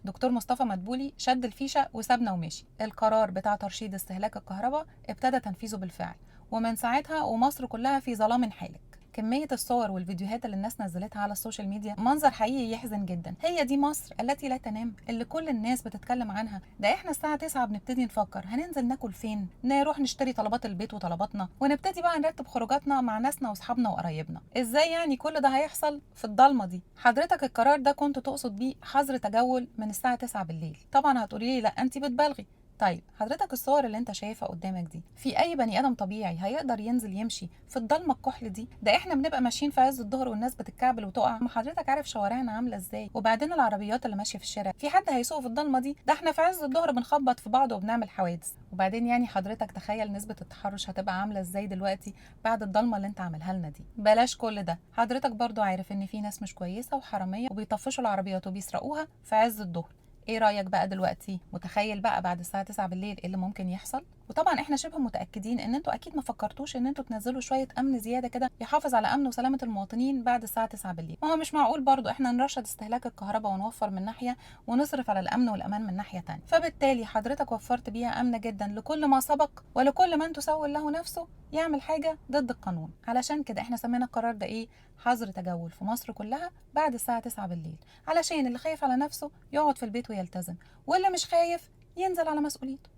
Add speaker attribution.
Speaker 1: دكتور مصطفى مدبولي شد الفيشة وسابنا ومشي. القرار بتاع ترشيد استهلاك الكهرباء ابتدى تنفيذه بالفعل، ومن ساعتها ومصر كلها في ظلام حالك. كمية الصور والفيديوهات اللي الناس نزلتها على السوشيال ميديا منظر حقيقي يحزن جدا. هي دي مصر التي لا تنام اللي كل الناس بتتكلم عنها؟ ده احنا الساعة 9 بنبتدي نفكر هننزل ناكل فين، نروح نشتري طلبات البيت وطلباتنا، ونبتدي بقى نرتب خروجاتنا مع ناسنا واصحابنا وقرايبنا. ازاي يعني كل ده هيحصل في الضلمة دي؟ حضرتك القرار ده كنت تقصد بيه حظر تجول من الساعة 9 بالليل. طبعا هتقولي لي لا انت بتبالغي. طيب حضرتك الصور اللي انت شايفها قدامك دي، في اي بني ادم طبيعي هيقدر ينزل يمشي في الضلمه الكحل دي؟ ده احنا بنبقى ماشيين في عز الظهر والناس بتتكعبل وتقع. ما حضرتك عارف شوارعنا عامله ازاي، وبعدين العربيات اللي ماشيه في الشارع، في حد هيسوق في الضلمه دي؟ ده احنا في عز الظهر بنخبط في بعض وبنعمل حوادث. وبعدين يعني حضرتك تخيل نسبه التحرش هتبقى عامله ازاي دلوقتي بعد الضلمه اللي انت عاملها لنا دي. بلاش كل ده، حضرتك برضو عارف ان في ناس مش كويسه وحراميه وبيطفشوا العربيات وبيسرقوها في عز الظهر. ايه رأيك بقى دلوقتي؟ متخيل بقى بعد الساعة 9 بالليل ايه اللي ممكن يحصل؟ وطبعا احنا شبه متأكدين ان انتوا اكيد ما فكرتوش ان انتوا تنزلوا شوية امن زيادة كده يحافظ على امن وسلامة المواطنين بعد الساعة 9 بالليل. ما هو مش معقول برضو احنا نرشد استهلاك الكهرباء ونوفر من ناحية ونصرف على الامن والامان من ناحية تانية. فبالتالي حضرتك وفرت بيها امن جدا لكل ما سبق ولكل من تسول له نفسه يعمل حاجة ضد القانون. علشان كده احنا سمينا القرار ده ايه؟ حظر تجول في مصر كلها بعد الساعة 9 بالليل، علشان اللي خايف على نفسه يقعد في البيت ويلتزم، واللي مش خايف ينزل على مسؤوليته.